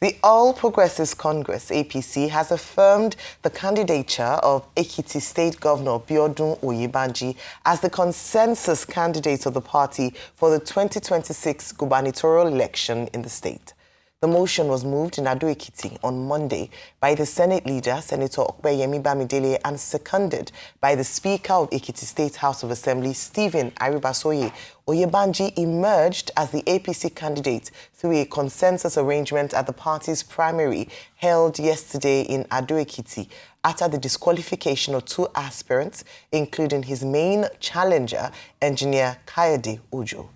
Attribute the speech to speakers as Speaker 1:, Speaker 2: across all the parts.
Speaker 1: The All Progressives Congress, APC, has affirmed the candidature of Ekiti State Governor Oyebanji as the consensus candidate of the party for the 2026 gubernatorial election in the state. The motion was moved in Ekiti on Monday by the Senate leader, Senator Oyebanji Bamidele, and seconded by the Speaker of Ekiti State House of Assembly, Stephen Aribasoye. Oyebanji emerged as the APC candidate through a consensus arrangement at the party's primary held yesterday in Ekiti after the disqualification of two aspirants, including his main challenger, Engineer Kayode Ojo.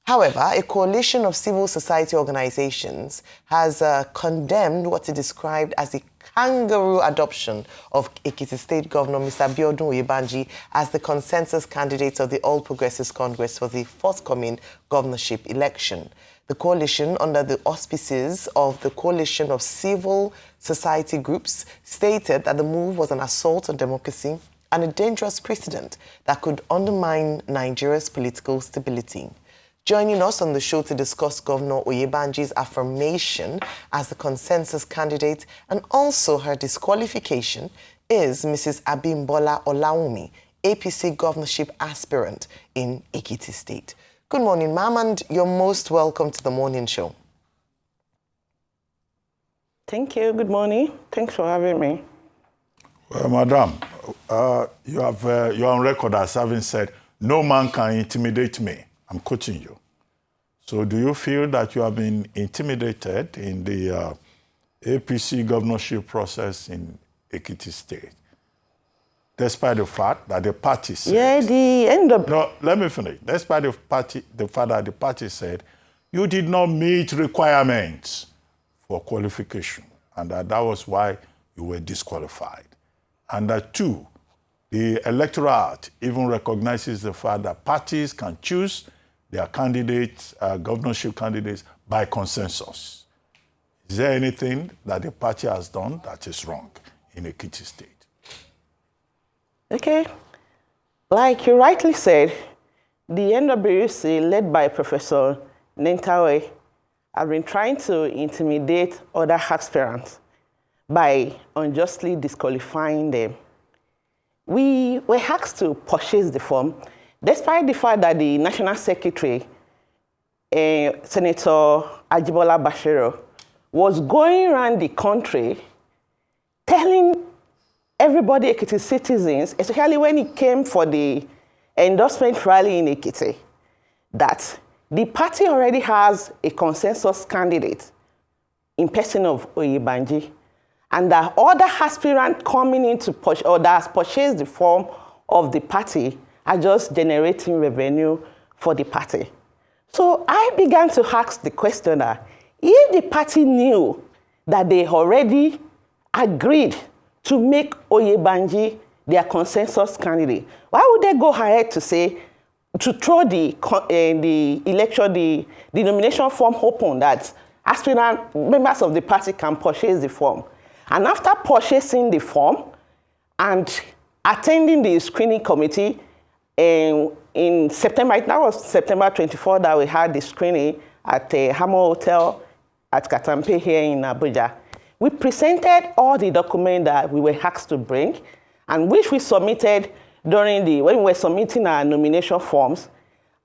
Speaker 1: However, a coalition of civil society organizations has condemned what it described as the kangaroo adoption of Ekiti State Governor Mr. Oyebanji as the consensus candidate of the All Progressives Congress for the forthcoming governorship election. The coalition, under the auspices of the Coalition of Civil Society Groups, stated that the move was an assault on democracy and a dangerous precedent that could undermine Nigeria's political stability. Joining us on the show to discuss Governor Oyebanji's affirmation as the consensus candidate and also her disqualification is Mrs. Abimbola Olawunmi, APC governorship aspirant in Ekiti State. Good morning, ma'am, and you're most welcome to the morning show.
Speaker 2: Thank you. Good morning. Thanks for having me.
Speaker 3: Well, madam, you're on record as having said, no man can intimidate me. I'm quoting you. So do you feel that you have been intimidated in the APC governorship process in Ekiti State, despite the fact that the party said...
Speaker 2: Yeah, the end of...
Speaker 3: No, let me finish. Despite the fact that the party said you did not meet requirements for qualification, and that was why you were disqualified. And that, two, the Electorate even recognizes the fact that parties can choose their candidates, governorship candidates, by consensus. Is there anything that the party has done that is wrong in Ekiti State?
Speaker 2: Okay. Like you rightly said, the NWC, led by Professor Nentawe, have been trying to intimidate other aspirants by unjustly disqualifying them. We were asked to purchase the form, despite the fact that the National Secretary, Senator Abimbola Bashiro, was going around the country telling everybody, Ekiti citizens, especially when it came for the endorsement rally in Ekiti, that the party already has a consensus candidate in person of Oyebanji, and that other aspirant coming in to push, or that has purchased the form of the party, are just generating revenue for the party. So I began to ask the questioner, if the party knew that they already agreed to make Oyebanji their consensus candidate, why would they go ahead to say, to throw the election, the nomination form open that aspirant members of the party can purchase the form? And after purchasing the form and attending the screening committee, in September, that was September 24 that we had the screening at the Hamo Hotel at Katampe here in Abuja. We presented all the documents that we were asked to bring, and which we submitted when we were submitting our nomination forms.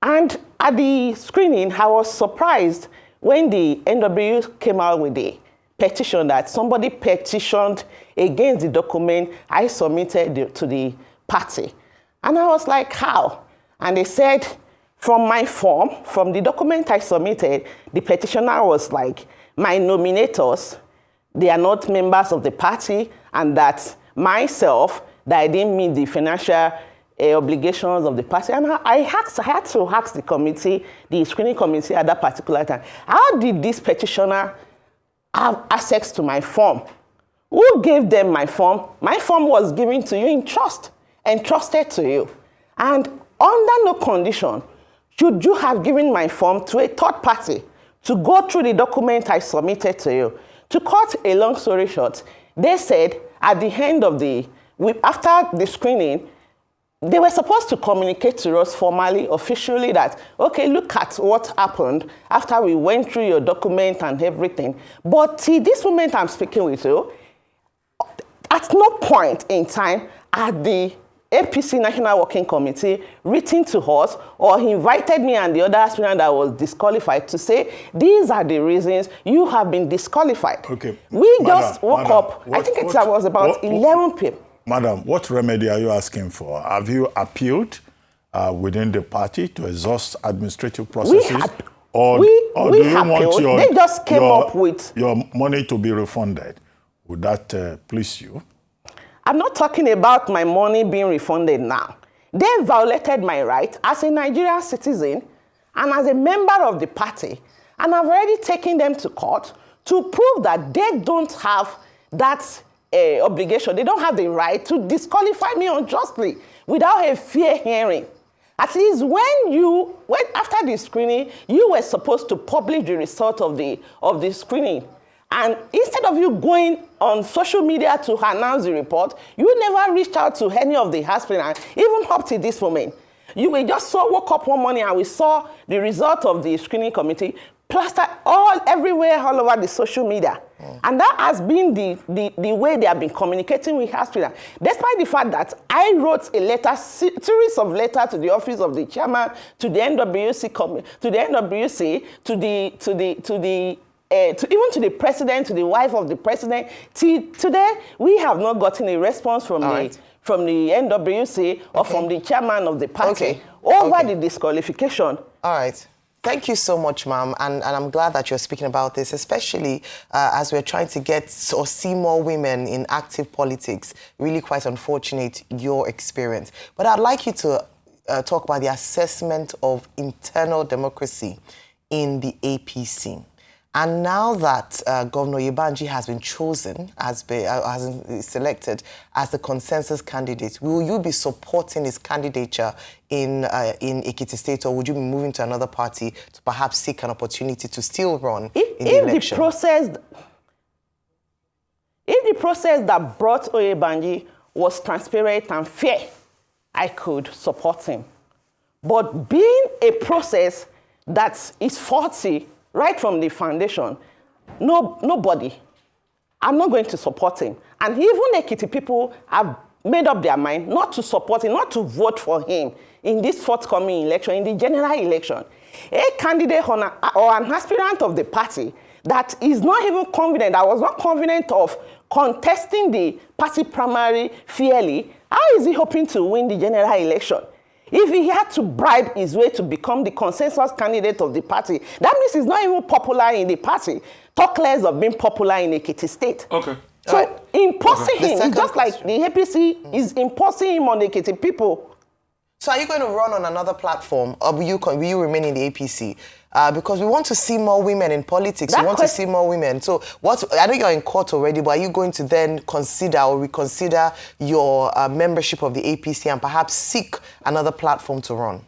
Speaker 2: And at the screening, I was surprised when the NW came out with the petition that somebody petitioned against the document I submitted to the party. And I was like, how? And they said, from my form, from the document I submitted, the petitioner was like, my nominators, they are not members of the party, and that myself, that I didn't meet the financial obligations of the party. And I had to ask the committee, the screening committee at that particular time, how did this petitioner have access to my form? Who gave them my form? My form was given to you in trust, entrusted to you. And under no condition should you have given my form to a third party to go through the document I submitted to you. To cut a long story short, they said at the end of after the screening, they were supposed to communicate to us formally, officially, that, okay, look at what happened after we went through your document and everything. But till this moment I'm speaking with you, at no point in time had the APC National Working Committee written to us or invited me and the other aspirant that was disqualified to say, these are the reasons you have been disqualified.
Speaker 3: Okay.
Speaker 2: We just woke up, I think it was about 11 p.m.
Speaker 3: Madam, what remedy are you asking for? Have you appealed within the party to exhaust administrative processes? Or do you want
Speaker 2: they just came up with
Speaker 3: your money to be refunded? Would that please you?
Speaker 2: I'm not talking about my money being refunded now. They violated my right as a Nigerian citizen and as a member of the party, and I've already taken them to court to prove that they don't have that obligation. They don't have the right to disqualify me unjustly without a fair hearing. At least when after the screening, you were supposed to publish the result of the screening. And instead of you going on social media to announce the report, you never reached out to any of the aspirants, even up to this moment. We just woke up one morning and we saw the result of the screening committee plastered everywhere, all over the social media. And that has been the way they have been communicating with aspirants. Despite the fact that I wrote a series of letters to the office of the chairman, to the NWC, even to the president, to the wife of the president. Today, we have not gotten a response from the NWC or from the chairman of the party over the disqualification.
Speaker 1: All right. Thank you so much, ma'am. And I'm glad that you're speaking about this, especially as we're trying to get or see more women in active politics. Really quite unfortunate, your experience. But I'd like you to talk about the assessment of internal democracy in the APC. And now that Governor Oyebanji has been chosen, has been selected as the consensus candidate, will you be supporting his candidature in Ekiti State, or would you be moving to another party to perhaps seek an opportunity to still run in the election?
Speaker 2: If the process that brought Oyebanji was transparent and fair, I could support him. But being a process that is faulty right from the foundation, nobody. I'm not going to support him. And even Ekiti people have made up their mind not to support him, not to vote for him in this forthcoming election, in the general election. A candidate or an aspirant of the party that is not even confident, that was not confident of contesting the party primary fairly, how is he hoping to win the general election? If he had to bribe his way to become the consensus candidate of the party, that means he's not even popular in the party. Talk less of being popular in Ekiti State.
Speaker 4: Okay.
Speaker 2: So imposing him is just like the APC is imposing him on the Ekiti people.
Speaker 1: So are you going to run on another platform, or will you remain in the APC? Because we want to see more women in politics. We want to see more women. So I know you're in court already, but are you going to then consider or reconsider your membership of the APC and perhaps seek another platform to run?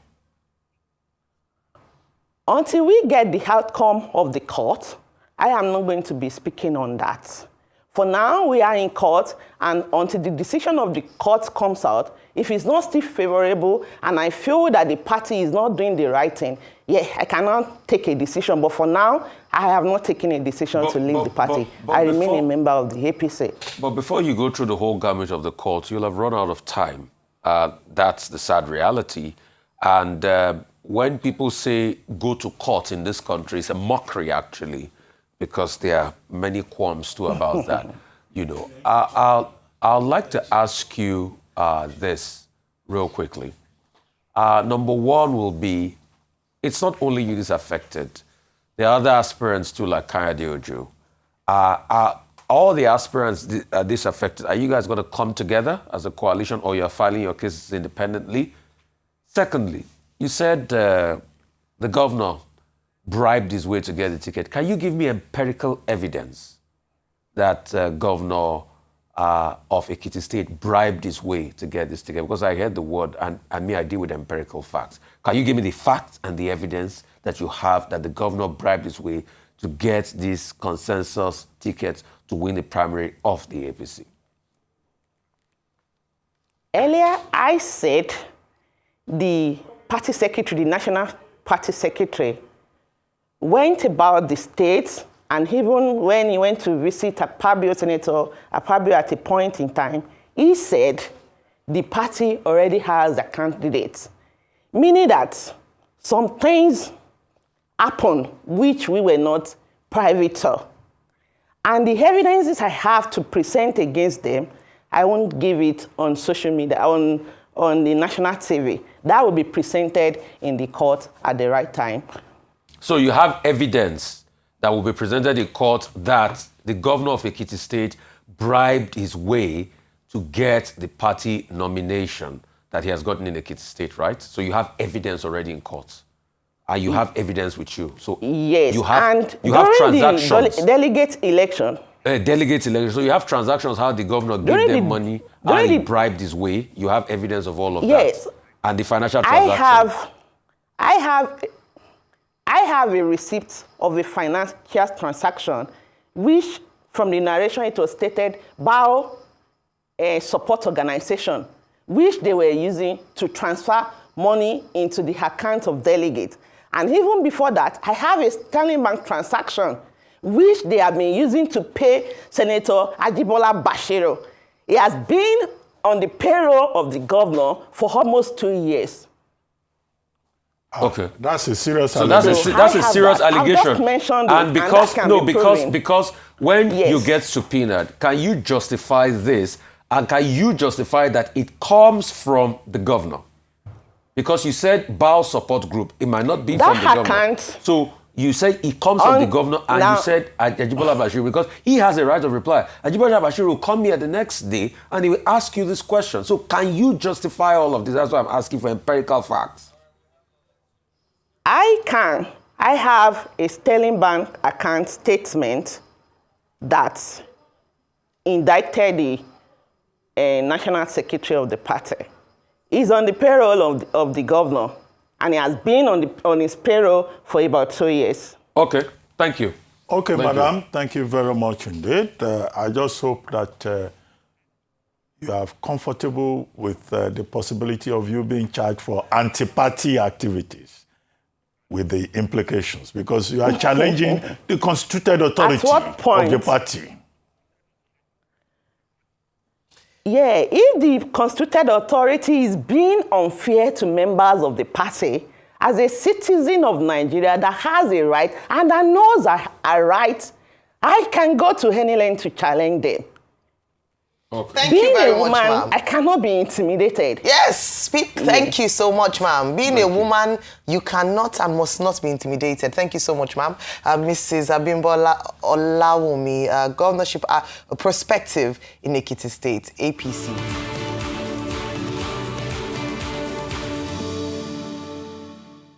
Speaker 2: Until we get the outcome of the court, I am not going to be speaking on that. For now, we are in court, and until the decision of the court comes out, if it's not still favorable, and I feel that the party is not doing the right thing, I cannot take a decision. But for now, I have not taken a decision to leave the party. I remain a member of the APC.
Speaker 4: But before you go through the whole gamut of the court, you'll have run out of time. That's the sad reality. And when people say go to court in this country, it's a mockery, actually, because there are many qualms too about that. You know, I'd like to ask you this real quickly. Number one will be, it's not only you that's affected. There are other aspirants too, like Kayode Ojo. All the aspirants disaffected, are you guys going to come together as a coalition, or you're filing your cases independently? Secondly, you said the governor bribed his way to get the ticket. Can you give me empirical evidence that governor of Ekiti State bribed his way to get this ticket? Because I heard the word, and I deal with empirical facts. Can you give me the facts and the evidence that you have that the governor bribed his way to get this consensus ticket to win the primary of the APC?
Speaker 2: Earlier, I said the party secretary, the national party secretary, went about the states, and even when he went to visit Senator Akpabio at a point in time, he said the party already has a candidate, meaning that some things happened which we were not privy to. And the evidences I have to present against them, I won't give it on social media, on the national TV. That will be presented in the court at the right time.
Speaker 4: So you have evidence that will be presented in court that the governor of Ekiti State bribed his way to get the party nomination that he has gotten in Ekiti State, right? So you have evidence already in court. And you have evidence with you. So
Speaker 2: yes,
Speaker 4: you have,
Speaker 2: and
Speaker 4: you have transactions.
Speaker 2: The delegate election.
Speaker 4: Delegate election. So you have transactions how the governor gave them money and he bribed his way. You have evidence of all of
Speaker 2: yes,
Speaker 4: that. And the financial transaction.
Speaker 2: I have a receipt of a financial transaction, which from the narration it was stated by a support organization, which they were using to transfer money into the account of delegates. And even before that, I have a Sterling Bank transaction, which they have been using to pay Senator Abimbola Bashiro. He has been on the payroll of the governor for almost 2 years.
Speaker 4: Okay,
Speaker 3: that's a serious
Speaker 4: allegation.
Speaker 3: So
Speaker 4: that's a serious allegation.
Speaker 2: I've just mentioned
Speaker 4: and
Speaker 2: it,
Speaker 4: because when you get subpoenaed, can you justify this, and can you justify that it comes from the governor? Because you said Bao support group, it might not be
Speaker 2: that
Speaker 4: from the governor. So you said it comes from the governor, and you said Abimbola Bashir, because he has a right of reply. Abimbola Bashir will come here the next day and he will ask you this question. So can you justify all of this? That's why I'm asking for empirical facts.
Speaker 2: I can. I have a Sterling Bank account statement that indicted the national secretary of the party. He's on the payroll of the governor, and he has been on his payroll for about 2 years.
Speaker 4: Okay, thank you.
Speaker 3: Okay, madam, thank you very much indeed. I just hope that you are comfortable with the possibility of you being charged for anti-party activities with the implications, because you are challenging the constituted authority of the party.
Speaker 2: Yeah, if the constituted authority is being unfair to members of the party, as a citizen of Nigeria that has a right and that knows a right, I can go to any length to challenge them.
Speaker 1: Okay. Thank you very much, ma'am.
Speaker 2: I cannot be intimidated.
Speaker 1: Yes, thank you so much, ma'am. Being a woman, you cannot and must not be intimidated. Thank you so much, ma'am. Mrs. Abimbola Olawunmi, governorship perspective in Ekiti State, APC.